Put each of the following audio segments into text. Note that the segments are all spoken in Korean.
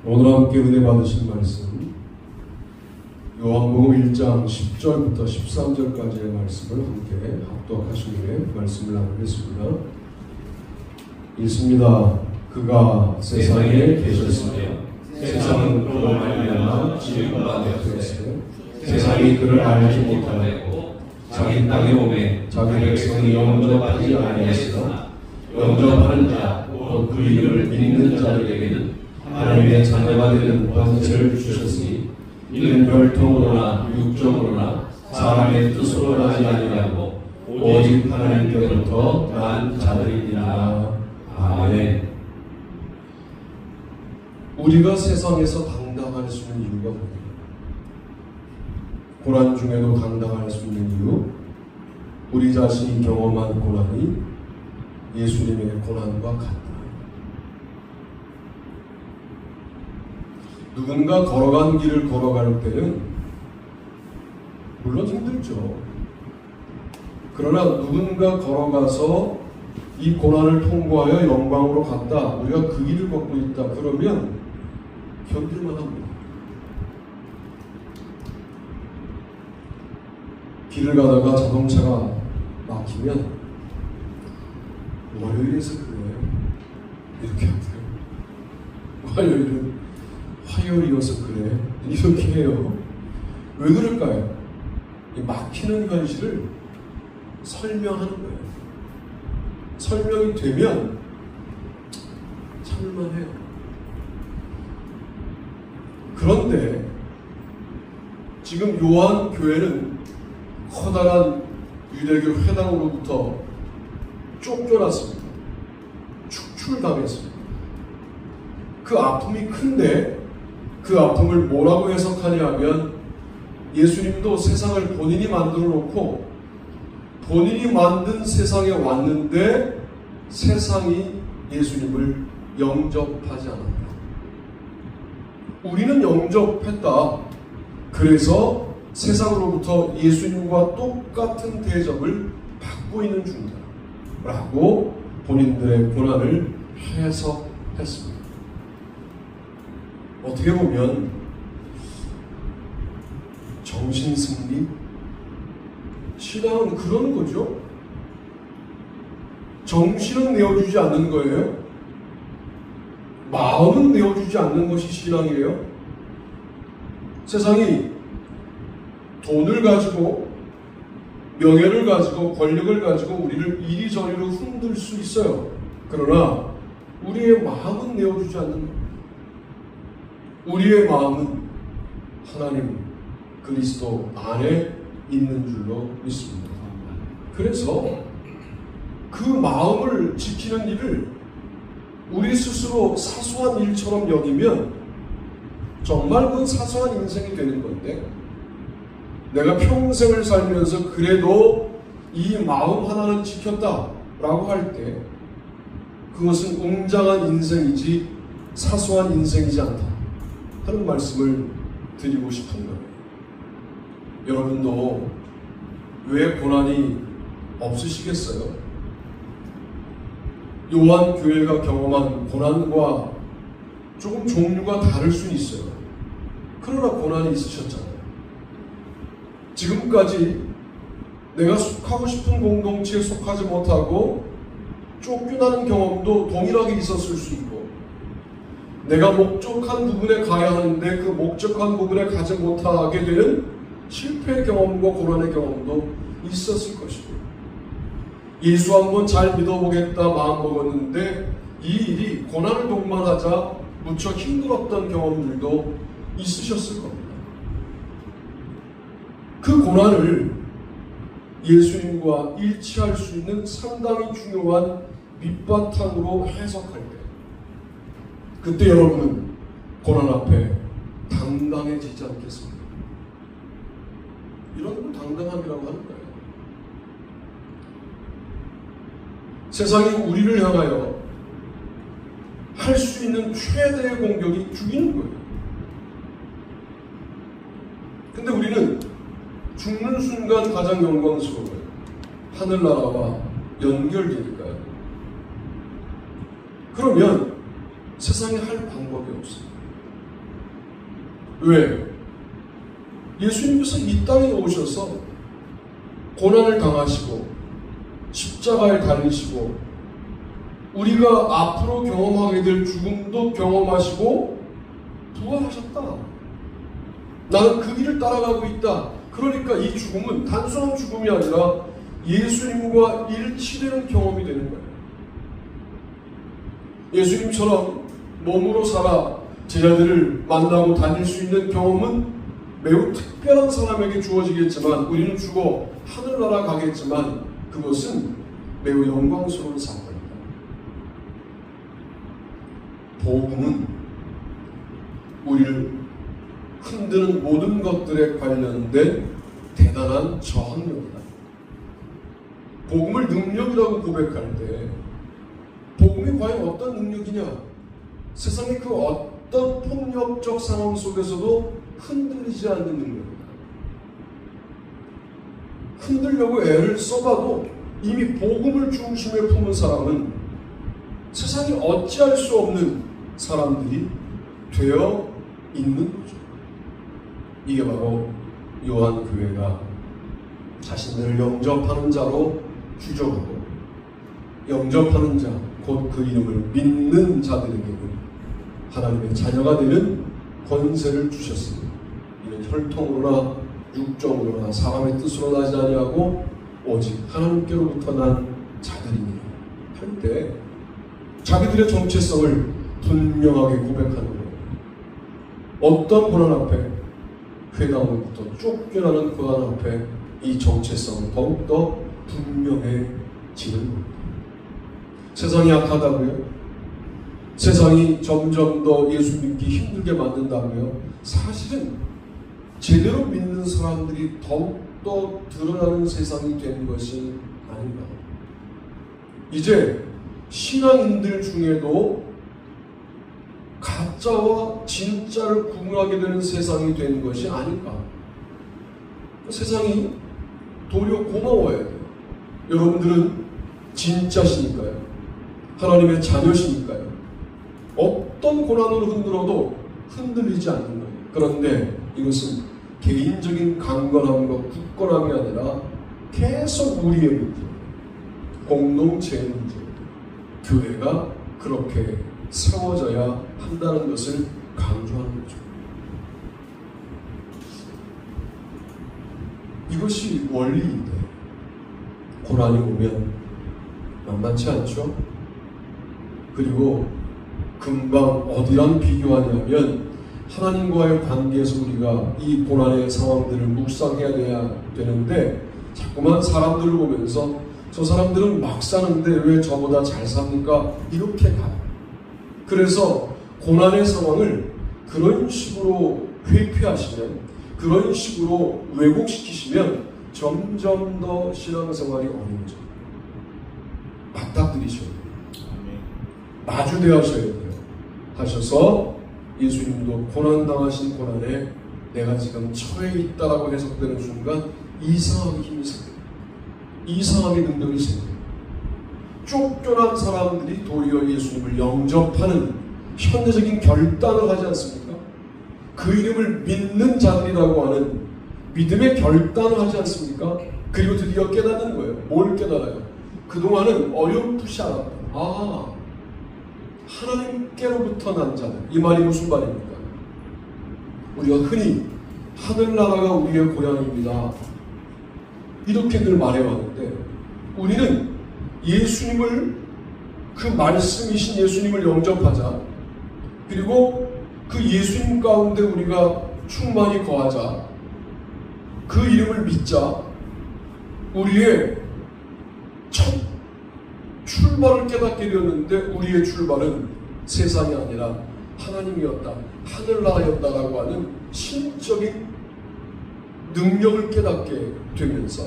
오늘 함께 은혜 받으신 말씀 요한복음 1장 10절부터 13절까지의 말씀을 함께 합독하신 후에 말씀을 나누겠습니다. 읽습니다. 그가 세상에 계셨으며 세상은 그로 말미암아 지음받아 되었으며 세상이 그를 알지 못하였고 자기 땅에 오매 자기 백성이 영접하지 아니하였으나 영접하는 자 곧 그 이름을 믿는 자들에게는 하나님의 자녀가 되는 권세를 주셨으니 이는 혈통으로나 육정으로나 사람의 뜻으로 나지 아니하고 오직 하나님께로부터 난 자들이니라. 아멘. 우리가 세상에서 당당할 수 있는 이유가 뭐냐? 고난 중에도 당당할 수 있는 이유, 우리 자신이 경험한 고난이 예수님의 고난과 같다. 누군가 걸어간 길을 걸어갈 때는 물론 힘들죠. 그러나 누군가 걸어가서 이 고난을 통과하여 영광으로 갔다, 우리가 그 길을 걷고 있다, 그러면 견딜만 합니다. 길을 가다가 자동차가 막히면 월요일에서 그래 이렇게 하세요. 화요일은 화요일이어서 그래 이렇게 해요. 왜 그럴까요? 이 막히는 현실을 설명하는 거예요. 설명이 되면 참을만 해요. 그런데 지금 요한 교회는 커다란 유대교 회당으로부터 쫓겨났습니다. 축출당했습니다. 그 아픔이 큰데 그 아픔을 뭐라고 해석하냐 하면 예수님도 세상을 본인이 만들어 놓고 본인이 만든 세상에 왔는데 세상이 예수님을 영접하지 않았다. 우리는 영접했다. 그래서 세상으로부터 예수님과 똑같은 대접을 받고 있는 중이다 라고 본인들의 고난을 해석했습니다. 어떻게 보면 정신승리? 신앙은 그런 거죠. 정신은 내어주지 않는 거예요. 마음은 내어주지 않는 것이 신앙이에요. 세상이 돈을 가지고 명예를 가지고 권력을 가지고 우리를 이리저리로 흔들 수 있어요. 그러나 우리의 마음은 내어주지 않는 거예요. 우리의 마음은 하나님 그리스도 안에 있는 줄로 믿습니다. 그래서 그 마음을 지키는 일을 우리 스스로 사소한 일처럼 여기면 정말 그건 사소한 인생이 되는 건데, 내가 평생을 살면서 그래도 이 마음 하나는 지켰다라고 할 때 그것은 웅장한 인생이지 사소한 인생이지 않다 하는 말씀을 드리고 싶은 거예요. 여러분도 왜 고난이 없으시겠어요? 요한 교회가 경험한 고난과 조금 종류가 다를 수는 있어요. 그러나 고난이 있으셨잖아요. 지금까지 내가 속하고 싶은 공동체에 속하지 못하고 쫓겨나는 경험도 동일하게 있었을 수 있고, 내가 목적한 부분에 가야 하는데 그 목적한 부분에 가지 못하게 되는 실패의 경험과 고난의 경험도 있었을 것이고, 예수 한번 잘 믿어보겠다 마음 먹었는데 이 일이 고난을 동반하자 무척 힘들었던 경험들도 있으셨을 겁니다. 그 고난을 예수님과 일치할 수 있는 상당히 중요한 밑바탕으로 해석할 때, 그때 여러분은 고난 앞에 당당해지지 않겠습니까? 이런 걸 당당함이라고 하는 거예요. 세상이 우리를 향하여 할 수 있는 최대의 공격이 죽이는 거예요. 근데 우리는 죽는 순간 가장 영광스러워요. 하늘나라와 연결되니까요. 그러면 세상에 할 방법이 없어요. 왜? 예수님께서 이 땅에 오셔서 고난을 당하시고 십자가에 달리시고 우리가 앞으로 경험하게 될 죽음도 경험하시고 부활하셨다. 나는 그 길을 따라가고 있다. 그러니까 이 죽음은 단순한 죽음이 아니라 예수님과 일치되는 경험이 되는 거예요. 예수님처럼 몸으로 살아 제자들을 만나고 다닐 수 있는 경험은 매우 특별한 사람에게 주어지겠지만, 우리는 죽어 하늘나라 가겠지만 그것은 매우 영광스러운 사건입니다. 복음은 우리를 흔드는 모든 것들에 관련된 대단한 저항력이다. 복음을 능력이라고 고백할 때 복음이 과연 어떤 능력이냐? 세상의 그 어떤 폭력적 상황 속에서도 흔들리지 않는 능력이다. 흔들려고 애를 써봐도 이미 복음을 중심에 품은 사람은 세상이 어찌할 수 없는 사람들이 되어 있는 거죠. 이게 바로 요한교회가 자신들을 영접하는 자로 규정하고, 영접하는 자, 곧 그 이름을 믿는 자들에게는 하나님의 자녀가 되는 권세를 주셨습니다. 이는 혈통으로나 육정으로나 사람의 뜻으로 나지 아니하고 오직 하나님께로부터 난 자들이니라 할 때 자기들의 정체성을 분명하게 고백하는 거예요. 어떤 고난 앞에, 회당으로부터 쫓겨나는 고난 앞에 이 정체성은 더욱더 분명해지는 겁니다. 세상이 약하다고요? 세상이 점점 더 예수 믿기 힘들게 만든다고요? 사실은 제대로 믿는 사람들이 더욱더 드러나는 세상이 된 것이 아닌가. 이제 신앙인들 중에도 가짜와 진짜를 구분하게 되는 세상이 된 것이 아닌가. 세상이 도리어 고마워야 돼요. 여러분들은 진짜시니까요. 하나님의 자녀시니까요. 어떤 고난으로 흔들어도 흔들리지 않는 거예요. 그런데 이것은 개인적인 강건함과 굳건함이 아니라 계속 우리의 문제, 공동체의 문제, 교회가 그렇게 세워져야 한다는 것을 강조하는 거죠. 이것이 원리인데 고난이 오면 만만치 않죠? 그리고 금방 어디랑 비교하냐면 하나님과의 관계에서 우리가 이 고난의 상황들을 묵상해야 되는데 자꾸만 사람들을 보면서 저 사람들은 막 사는데 왜 저보다 잘 삽니까? 이렇게 가요. 그래서 고난의 상황을 그런 식으로 회피하시면, 그런 식으로 왜곡시키시면 점점 더 신앙생활이 어려워져요. 맞닥뜨리셔야 돼요. 마주대하셔야 돼요. 하셔서 예수님도 고난당하신 고난에 내가 지금 처해 있다라고 해석되는 순간 이상하게 힘이 생겨요. 이상하게 능력이 생겨요. 쫓겨난 사람들이 도리어 예수님을 영접하는 현대적인 결단을 하지 않습니까? 그 이름을 믿는 자들이라고 하는 믿음의 결단을 하지 않습니까? 그리고 드디어 깨닫는 거예요. 뭘 깨달아요? 그동안은 어렴풋이 알았다. 아, 하나님께로부터 난 자들. 이 말이 무슨 말입니까? 우리가 흔히 하늘나라가 우리의 고향입니다, 이렇게 늘 말해왔는데, 우리는 예수님을, 그 말씀이신 예수님을 영접하자, 그리고 그 예수님 가운데 우리가 충만히 거하자, 그 이름을 믿자, 우리의 첫 출발을 깨닫게 되었는데 우리의 출발은 세상이 아니라 하나님이었다, 하늘나라였다라고 하는 신적인 능력을 깨닫게 되면서,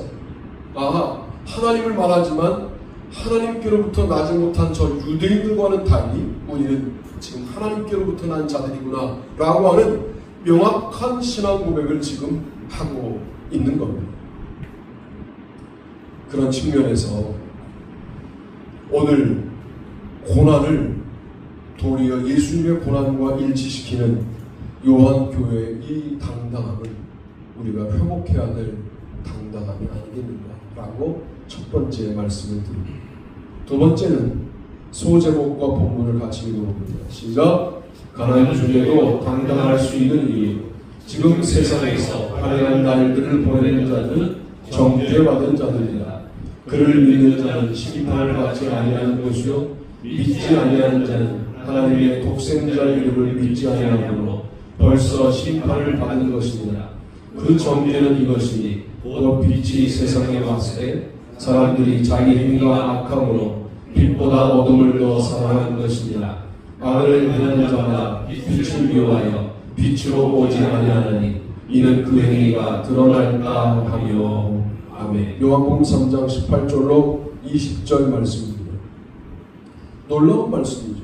아, 하나님을 말하지만 하나님께로부터 나지 못한 저 유대인들과는 달리 우리는 지금 하나님께로부터 난 자들이구나 라고 하는 명확한 신앙 고백을 지금 하고 있는 겁니다. 그런 측면에서 오늘 고난을 도리어 예수님의 고난과 일치시키는 요한교회의 이 당당함은 우리가 회복해야 될 당당함이 아니겠는가라고 첫 번째 말씀을 드립니다. 두 번째는 소제목과 본문을 같이 읽어봅니다. 시작. 가난 중에도 당당할 수 있는 이유, 지금 세상에서 화려한 날들을 보내는 자들은 정죄받은 자들이다. 그를 믿는 자는 심판을 받지 아니하는 것이요 믿지 아니하는 자는 하나님의 독생자 이름을 믿지 아니하므로 벌써 심판을 받은 것입니다. 그 정죄는 이것이니 곧 빛이 세상에 왔을 때 사람들이 자기 힘과 악함으로 빛보다 어둠을 더 사랑한 것입니다. 악을 행하는 자마다 빛을 미워하여 빛으로 오지 아니하나니 이는 그 행위가 드러날까 하며. 아멘. 요한복음 3장 18절로 20절 말씀입니다. 놀라운 말씀이죠.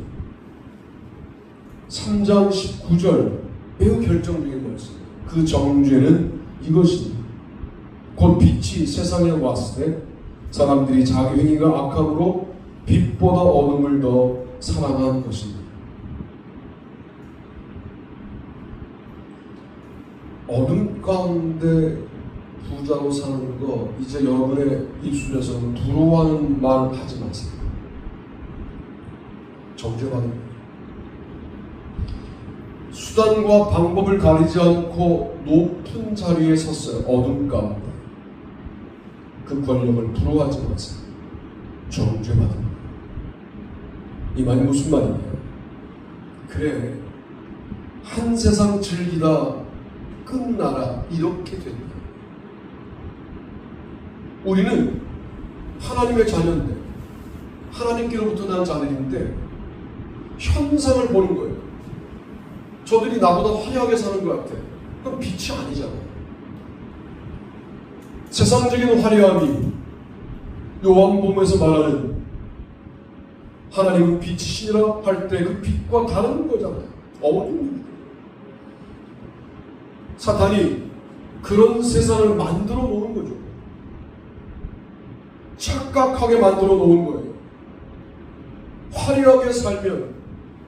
3장 19절 매우 결정적인 말씀. 그 정죄는 이것입니다. 곧 빛이 세상에 왔을 때 사람들이 자기 행위가 악함으로 빛보다 어둠을 더 사랑한 것입니다. 어둠 가운데 부자로 사는 거 이제 여러분의 입술에서는 부러워하는 말 하지 마세요. 정죄받은 거예요. 수단과 방법을 가리지 않고 높은 자리에 섰어요. 어둠 가운데. 그 권력을 부러워하지 마세요. 정죄받은 거예요. 이 말이 무슨 말이냐? 그래, 한 세상 즐기다 끝나라 이렇게 된다. 우리는 하나님의 자녀인데, 하나님께로부터 난 자들인데 현상을 보는 거예요. 저들이 나보다 화려하게 사는 것 같아. 그럼 빛이 아니잖아요. 세상적인 화려함이 요한복음에서 말하는 하나님은 빛이시라 할 때 그 빛과 다른 거잖아요. 어둠입니다. 사탄이 그런 세상을 만들어 놓은 거죠. 착각하게 만들어 놓은 거예요. 화려하게 살면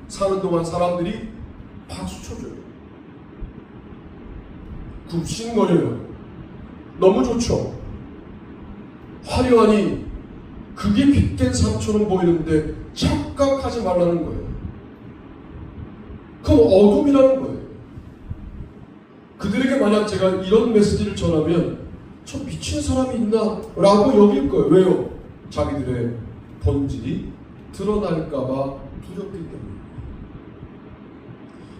사는 동안 사람들이 박수 쳐줘요. 굽신거려요. 너무 좋죠. 화려하니 그게 빛된 삶처럼 보이는데 착각하지 말라는 거예요. 그건 어둠이라는 거예요. 그들에게 만약 제가 이런 메시지를 전하면 저 미친 사람이 있나? 라고 여길 거예요. 왜요? 자기들의 본질이 드러날까봐 두렵기 때문에.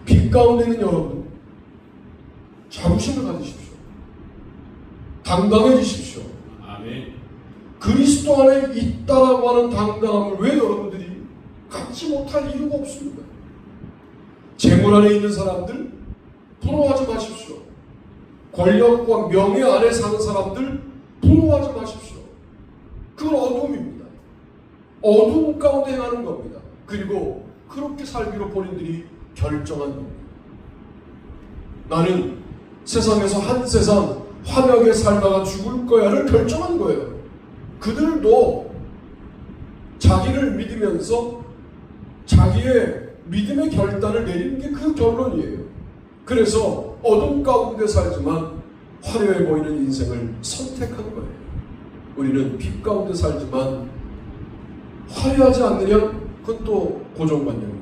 빛 가운데 있는 여러분, 자부심을 가지십시오. 당당해지십시오. 아멘. 그리스도 안에 있다라고 하는 당당함을 왜 여러분들이 갖지 못할 이유가 없습니다. 재물 안에 있는 사람들 부러워하지 마십시오. 권력과 명예 안에 사는 사람들 부러워하지 마십시오. 그건 어둠입니다. 어둠 가운데 행하는 겁니다. 그리고 그렇게 살기로 본인들이 결정한 겁니다. 나는 세상에서 한 세상 화려하게 살다가 죽을 거야를 결정한 거예요. 그들도 자기를 믿으면서 자기의 믿음의 결단을 내리는 게 그 결론이에요. 그래서 어둠 가운데 살지만 화려해 보이는 인생을 선택한 거예요. 우리는 빛 가운데 살지만 화려하지 않느냐? 그건 또 고정관념입니다.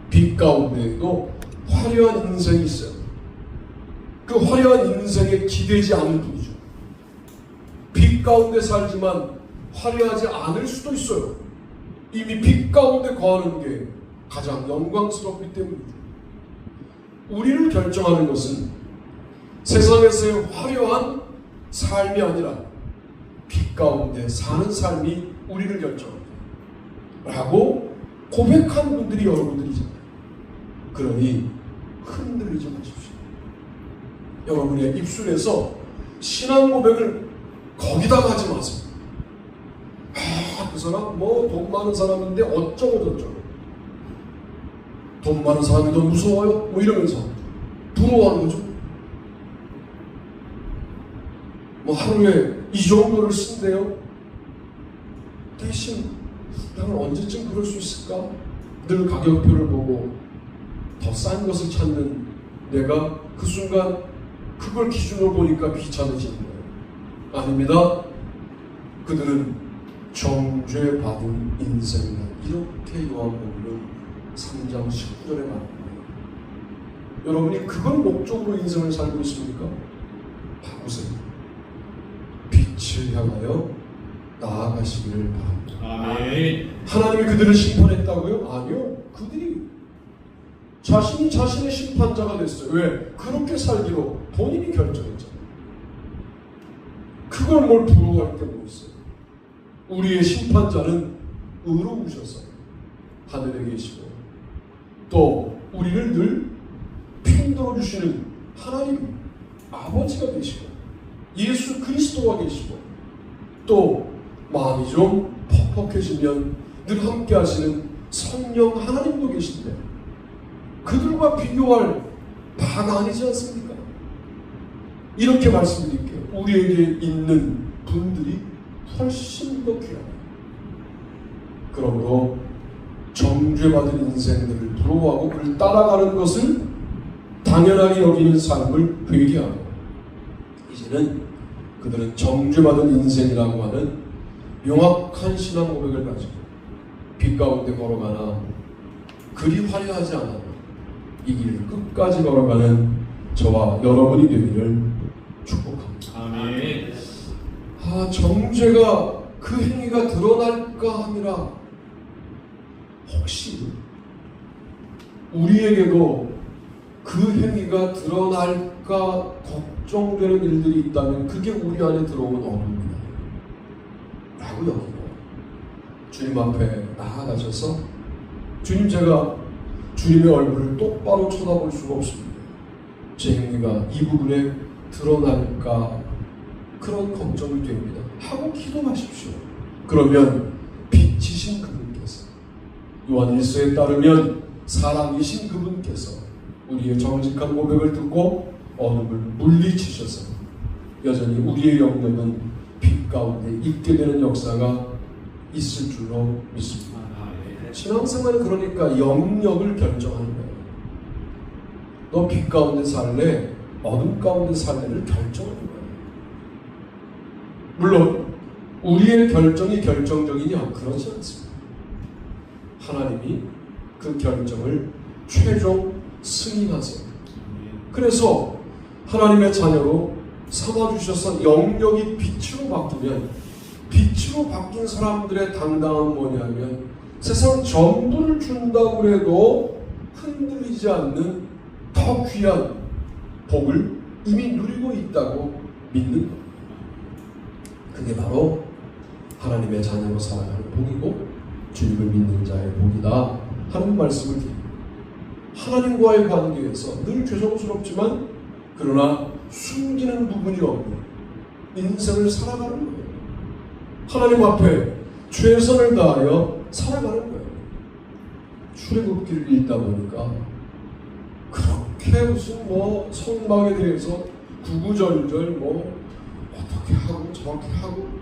빛 가운데에도 화려한 인생이 있어요. 그 화려한 인생에 기대지 않을 뿐이죠. 빛 가운데 살지만 화려하지 않을 수도 있어요. 이미 빛 가운데 거하는 게 가장 영광스럽기 때문이죠. 우리를 결정하는 것은 세상에서의 화려한 삶이 아니라 빛 가운데 사는 삶이 우리를 결정합니다. 라고 고백한 분들이 여러분들이잖아요. 그러니 흔들리지 마십시오. 여러분의 입술에서 신앙 고백을 거기다가 하지 마세요. 그 사람 뭐 돈 많은 사람인데 어쩌고 저쩌고, 돈 많은 사람이 더 무서워요? 뭐 이러면서 부러워하는 거죠. 뭐 하루에 이 정도를 쓴대요. 대신 나는 언제쯤 그럴 수 있을까? 늘 가격표를 보고 더 싼 것을 찾는 내가 그 순간 그걸 기준으로 보니까 귀찮아지는 거예요. 아닙니다. 그들은 정죄받은 인생이다. 이렇게 요한복음 3장 19절에 말합니다. 여러분이 그걸 목적으로 인생을 살고 있습니까? 바꾸세요. 빛을 향하여 나아가시기를 바랍니다. 아멘. 하나님이 그들을 심판했다고요? 아니요. 그들이 자신이 자신의 심판자가 됐어요. 왜? 그렇게 살기로 본인이 결정했잖아요. 그걸 뭘 부러워할 게 뭐 있어요? 우리의 심판자는 의로우셔서 하늘에 계시고 또 우리를 늘 편들어 주시는 하나님 아버지가 계시고 예수 그리스도가 계시고 또 마음이 좀 퍽퍽해지면 늘 함께 하시는 성령 하나님도 계신데 그들과 비교할 바가 아니지 않습니까? 이렇게 말씀드릴게요. 우리에게 있는 분들이 훨씬 더 귀합니다. 그러므로 정죄받은 인생들을 부러워하고 그를 따라가는 것을 당연하게 여기는 삶을 회개하고 이제는 그들은 정죄받은 인생이라고 하는 명확한 신앙 고백을 가지고 빛 가운데 걸어가나 그리 화려하지 않아도 이 길을 끝까지 걸어가는 저와 여러분이 되기를 축복합니다. 아멘. 정죄가 그 행위가 드러날까 함이라 혹시 우리에게도 그 행위가 드러날까 걱정되는 일들이 있다면 그게 우리 안에 들어온 어둠이다 라고 여기고 주님 앞에 나아가셔서 주님, 제가 주님의 얼굴을 똑바로 쳐다볼 수가 없습니다. 제 행위가 이 부분에 드러날까 그런 걱정이 됩니다 하고 기도하십시오. 그러면 빛이신 그분께서 요한 1서에 따르면 사랑이신 그분께서 우리의 정직한 고백을 듣고 어둠을 물리치셔서 여전히 우리의 영역은 빛 가운데 있게 되는 역사가 있을 줄로 믿습니다. 신앙생활은 그러니까 영역을 결정하는 거예요. 너 빛 가운데 살래? 어둠 가운데 살래를 결정하는 거예요. 물론 우리의 결정이 결정적이냐? 그렇지 않습니다. 하나님이 그 결정을 최종 승인하세요. 그래서 하나님의 자녀로 삼아주셔서 영역이 빛으로 바뀌면 빛으로 바뀐 사람들의 당당함은 뭐냐면 세상 전부를 준다고 해도 흔들리지 않는 더 귀한 복을 이미 누리고 있다고 믿는 겁니다. 그게 바로 하나님의 자녀로 살아가는 복이고 주님을 믿는 자의 복이다 하는 말씀을 드립니다. 하나님과의 관계에서 늘 죄송스럽지만 그러나 숨기는 부분이 없는 인생을 살아가는 거예요. 하나님 앞에 최선을 다하여 살아가는 거예요. 출애굽기를 읽다 보니까 그렇게 무슨 성막에 대해서 구구절절 어떻게 하고 저렇게 하고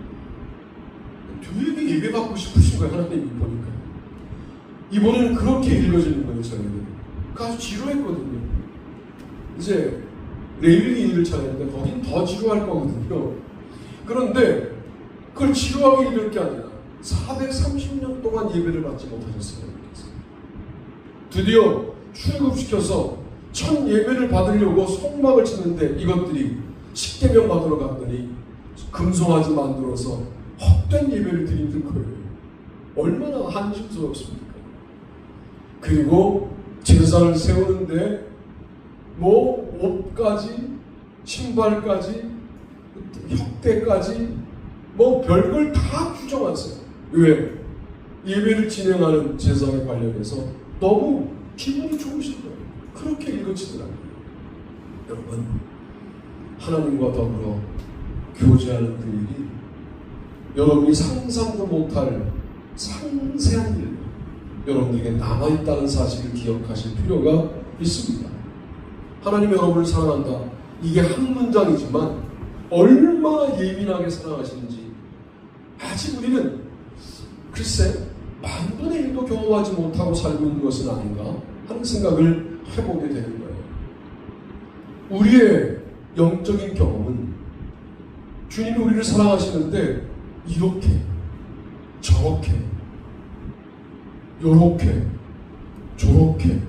되게 예배받고 싶으신 거예요. 하나님이 보니까 이번에는 그렇게 읽어지는 거예요. 저희는 아주 지루했거든요. 이제 레위기 일을 차렸는데 거긴 더 지루할 거거든요. 그런데 그걸 지루하게 읽을 게 아니라 430년 동안 예배를 받지 못하셨어요. 드디어 출애굽시켜서 첫 예배를 받으려고 성막을 짓는데 이것들이 십계명 받으러 갔더니 금송아지 만들어서 헛된 예배를 드리는 거예요. 얼마나 한심스럽습니까? 그리고 제사를 세우는데 옷까지 신발까지 혁대까지 별걸 다 규정하세요. 왜? 예배를 진행하는 제사에 관련해서 너무 기분이 좋으신 거예요. 그렇게 읽어지더라고요. 여러분, 하나님과 더불어 교제하는 그 일이 여러분이 상상도 못할 상세한 일, 여러분에게 남아있다는 사실을 기억하실 필요가 있습니다. 하나님 여러분을 사랑한다. 이게 한 문장이지만 얼마나 예민하게 사랑하시는지 아직 우리는 글쎄 1/1000의 1도 경험하지 못하고 살고 있는 것은 아닌가 하는 생각을 해보게 되는 거예요. 우리의 영적인 경험은 주님이 우리를 사랑하시는데 이렇게, 저렇게, 요렇게, 저렇게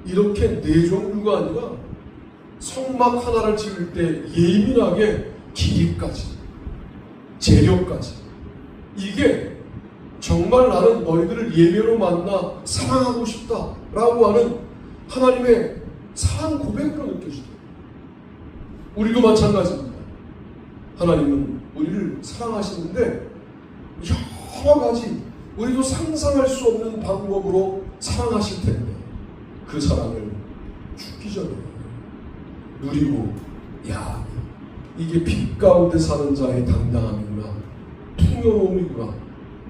이렇게 네 종류가 아니라 성막 하나를 지을 때 예민하게 길이까지, 재료까지, 이게 정말 나는 너희들을 예배로 만나 사랑하고 싶다라고 하는 하나님의 사랑 고백으로 느껴지더라고요. 우리도 마찬가지입니다. 하나님은 우리를 사랑하시는데 여러 가지 우리도 상상할 수 없는 방법으로 사랑하실 텐데 그 사랑을 죽기 전에 누리고, 야, 이게 빛 가운데 사는 자의 당당함이구나, 풍요로움이구나,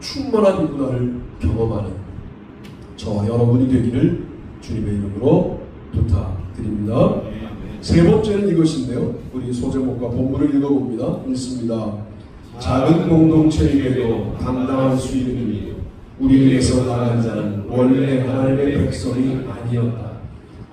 충만함이구나를 경험하는 저와 여러분이 되기를 주님의 이름으로 부탁드립니다. 세 번째는 이것인데요. 우리 소제목과 본문을 읽어봅니다. 읽습니다. 작은 공동체에게도 당당할 수 있는 일이 우리에게서 나간 자는 원래 하나님의 백성이 아니었다.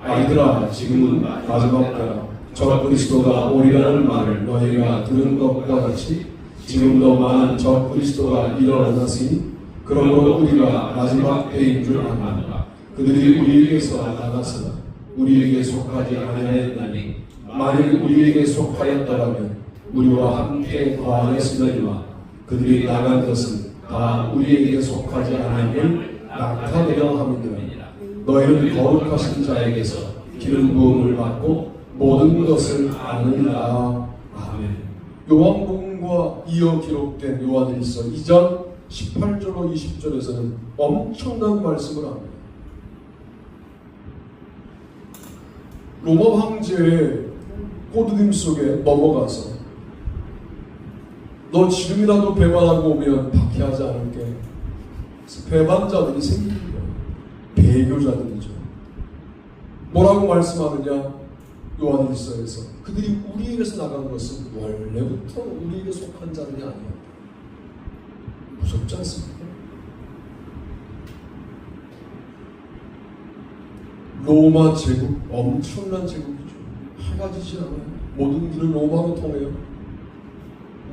아이들아, 지금은 마지막 때라. 저 그리스도가 오리라는 말을 너희가 들은 것과 같이 지금도 많은 저 그리스도가 일어났으니 그러므로 우리가 마지막 때인 줄 압니다. 그들이 우리에게서 나갔으나 우리에게 속하지 아니하였나니 만일 우리에게 속하였더라면 우리와 함께 거하였으려니와 그들이 나간 것은 다 우리에게 속하지 않음을 나타내려 함이니라. 너희는 거룩하신 자에게서 기름 부음을 받고 모든 것을 아느니라. 아멘. 요한복음과 이어 기록된 요한일서 2장 18절로 20절에서는 엄청난 말씀을 합니다. 로마 황제의 꼬드김 속에 넘어가서 너 지금이라도 배반하고 오면 박해하지 않을게. 배반자들이 생깁니다. 배교자들이죠. 뭐라고 말씀하느냐? 요한일서에서 그들이 우리에게서 나간 것은 원래부터 우리에게 속한 자들이 아니었다. 무섭지 않습니까? 로마 제국, 엄청난 제국이죠. 하가지지 않아요. 모든 길은 로마로 통해요.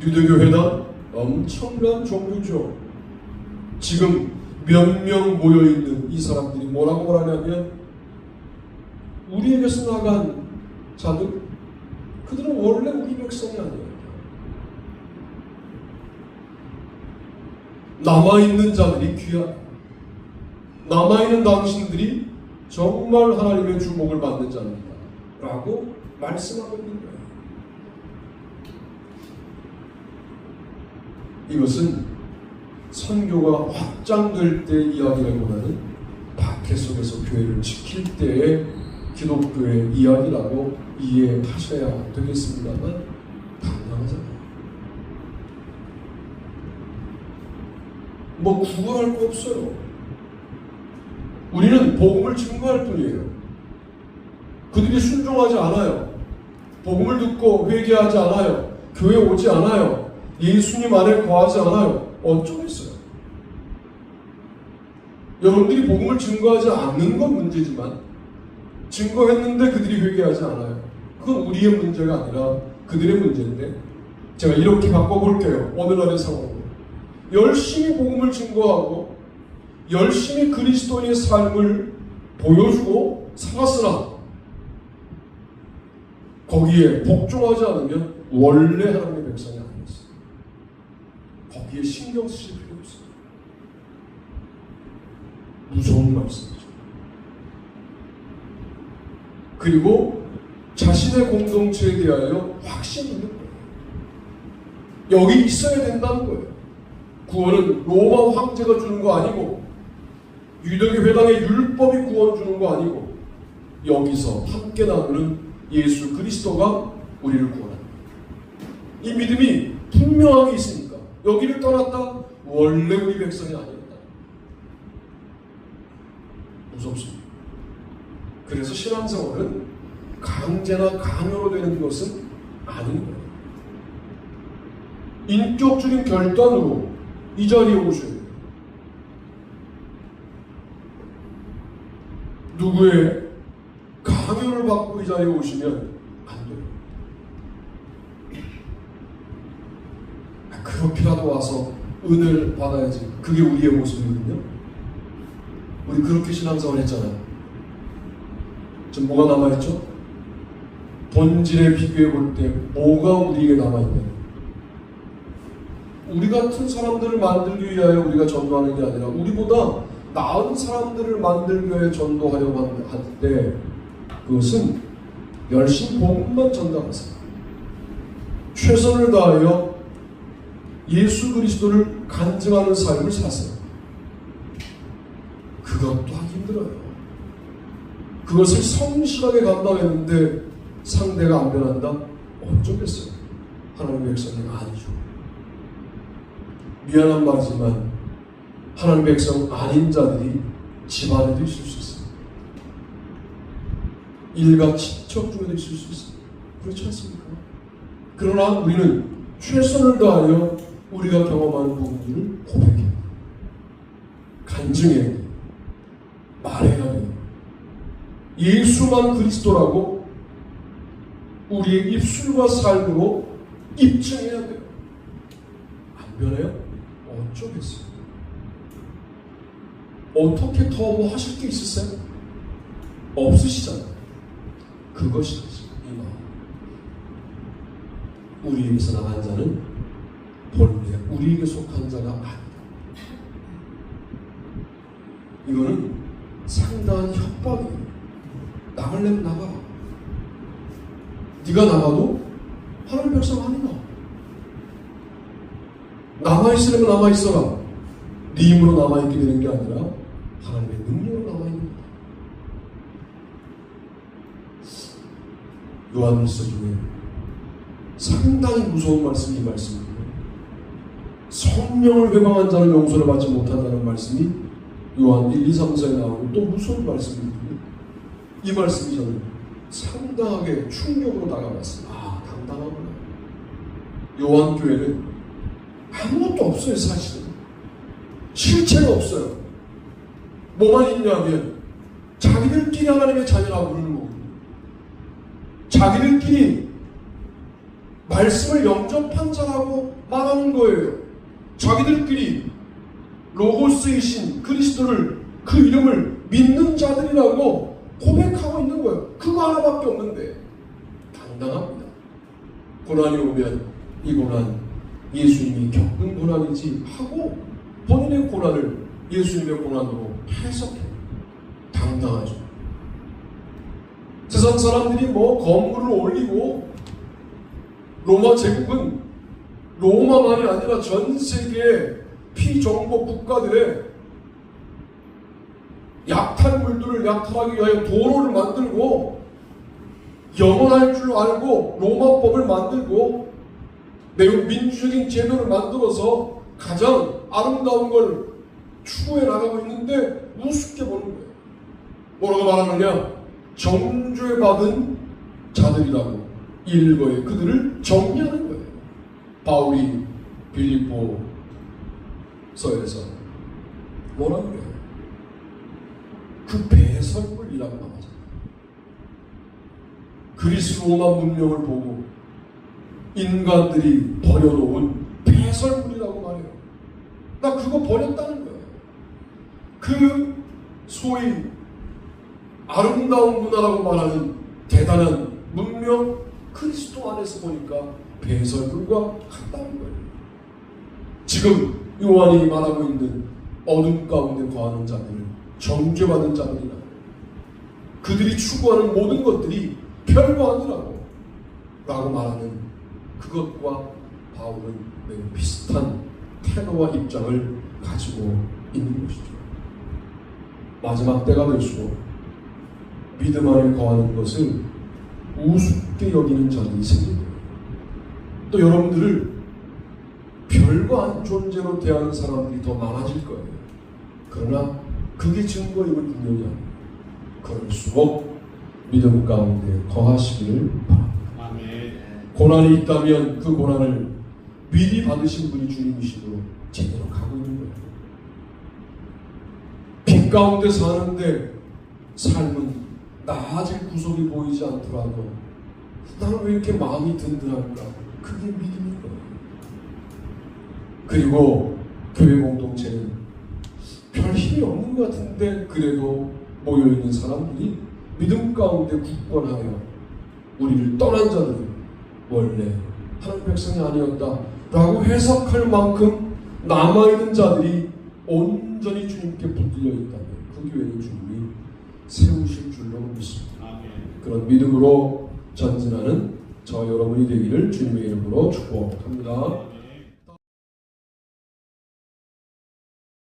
유대교 회당, 엄청난 종교죠. 지금 몇 명 모여있는 이 사람들이 뭐라고 말하냐면 우리에게서 나간 자들, 그들은 원래 우리 백성이 아니에요. 남아있는 자들이 귀하다. 남아있는 당신들이 정말 하나님의 주목을 받는 자입니다. 라고 말씀하고 있는 거예요. 이것은 선교가 확장될 때 이야기라기보다는 박해 속에서 교회를 지킬 때의 기독교의 이야기라고 이해하셔야 되겠습니다만 당당하잖아요. 뭐 구걸할 거 없어요. 우리는 복음을 증거할 뿐이에요. 그들이 순종하지 않아요. 복음을 듣고 회개하지 않아요. 교회 오지 않아요. 예수님 안에 거하지 않아요. 어쩌겠어요. 여러분들이 복음을 증거하지 않는 건 문제지만 증거했는데 그들이 회개하지 않아요. 그건 우리의 문제가 아니라 그들의 문제인데 제가 이렇게 바꿔볼게요. 오늘날의 상황으로. 열심히 복음을 증거하고 열심히 그리스도인의 삶을 보여주고 살았으나 거기에 복종하지 않으면 원래 하나님의 백성이 아니었어요. 거기에 신경 쓰실 필요 없어요. 무서운 말씀이죠. 그리고 자신의 공동체에 대하여 확신이 있는 거예요. 여기 있어야 된다는 거예요. 구원은 로마 황제가 주는 거 아니고 유대교 회당의 율법이 구원 주는 거 아니고 여기서 함께 나누는 예수 그리스도가 우리를 구원합니다. 이 믿음이 분명하게 있으니까 여기를 떠났다 원래 우리 백성이 아니었다. 무섭습니다. 그래서 신앙생활은 강제나 강요로 되는 것은 아닌 거예요. 인격적인 결단으로 이 자리에 오셔야 돼요. 누구의 강요를 받고 이 자리에 오시면 그렇게라도 와서 은혜를 받아야지. 그게 우리의 모습이거든요. 우리 그렇게 신앙생활 했잖아요. 지금 뭐가 남아있죠? 본질에 비교해 볼 때 뭐가 우리에게 남아있냐? 우리 같은 사람들을 만들기 위하여 우리가 전도하는 게 아니라 우리보다 나은 사람들을 만들기 위해 전도하려고 할 때 그것은 열심히 복음만 전달하세요. 최선을 다하여 예수 그리스도를 간증하는 삶을 사세요. 그것도 하기 힘들어요. 그것을 성실하게 감당했는데 상대가 안 변한다? 어쩌겠어요. 하나님의 백성이 아니죠. 미안한 말이지만 하나님의 백성 아닌 자들이 집안에도 있을 수 있어요. 일가 친척 중에도 있을 수 있어요. 그렇지 않습니까? 그러나 우리는 최선을 다하여 우리가 경험하는 부분들을 고백해야 돼요. 간증해야 돼요. 말해야 돼요. 예수만 그리스도라고 우리의 입술과 삶으로 입증해야 돼요. 안 변해요? 어쩌겠어요. 어떻게 더 뭐 하실 게 있으세요? 없으시잖아요. 그것이 이 마음. 우리에게서 나간 자는 본래 우리에게 속한 자가 아니다. 이거는 상당한 협박이에요. 나가려면 나가라. 네가 나가도 하나님 백성 아니다. 남아있으려면 남아있어라. 네 힘으로 남아있게 되는 게 아니라 하나님의 능력으로 남아있는 거다. 요한일서 중에 상당히 무서운 말씀이 이 말씀입니다. 성령을 회방한 자는 용서를 받지 못한다는 말씀이 요한 1, 2, 3, 4에 나오고 또 무서운 말씀입니다. 이 말씀이 저는 상당하게 충격으로 다가왔어요. 아, 당당하구나. 요한교회는 아무것도 없어요. 사실은 실체가 없어요. 뭐만 있냐면 자기들끼리 하나님의 자녀라고 부르는 거거든요. 자기들끼리 말씀을 영접한 자라고 말하는 거예요. 자기들끼리 로고스이신 그리스도를 그 이름을 믿는 자들이라고 고백하고 있는 거예요. 그거 하나밖에 없는데 당당합니다. 고난이 오면 이 고난 예수님이 겪은 고난이지 하고 본인의 고난을 예수님의 고난으로 해석해요. 당당하죠. 세상 사람들이 뭐 건물을 올리고 로마 제국은 로마만이 아니라 전 세계 피정복 국가들의 약탈물들을 약탈하기 위하여 도로를 만들고 영원할 줄 알고 로마법을 만들고 매우 민주적인 제도를 만들어서 가장 아름다운 걸 추구해 나가고 있는데 우습게 보는 거예요. 뭐라고 말하느냐? 정죄받은 자들이라고 일거에 그들을 정리하는 거예요. 바울이 빌립보 서에서 뭐라고 그래요? 그 배설물이라고 말하잖아요. 그리스 로마 문명을 보고 인간들이 버려놓은 배설물이라고 말해요. 나 그거 버렸다는 거예요. 그 소위 아름다운 문화라고 말하는 대단한 문명 그리스도 안에서 보니까 배설물과 같다는 거예요. 지금 요한이 말하고 있는 어둠 가운데 거하는 자들을 정죄받은 자들이라 그들이 추구하는 모든 것들이 별거 아니라고 라고 말하는 그것과 바울은 매우 비슷한 태도와 입장을 가지고 있는 것이죠. 마지막 때가 될수록 믿음 안에 거하는 것을 우습게 여기는 자들이 생깁니다. 또 여러분들을 별거 아닌 존재로 대하는 사람들이 더 많아질 거예요. 그러나 그게 증거임을 분명히 합니다. 그럴수록 믿음 가운데 거하시기를 바랍니다. 아멘. 고난이 있다면 그 고난을 미리 받으신 분이 주님이시므로 제대로 가고 있는 거예요. 빛 가운데 사는데 삶은 나아질 구석이 보이지 않더라도 나는 왜 이렇게 마음이 든든할까? 그게 믿음인 거예요. 그리고 교회 공동체는 별 힘이 없는 것 같은데 그래도 모여있는 사람들이 믿음 가운데 굳건하여 우리를 떠난 자들은 원래 하나님 백성이 아니었다 라고 해석할 만큼 남아있는 자들이 온전히 주님께 붙들려 있다면 그 교회는 주님이 세우실 줄로 믿습니다. 그런 믿음으로 전진하는 저와 여러분이 되기를 주님의 이름으로 축복합니다.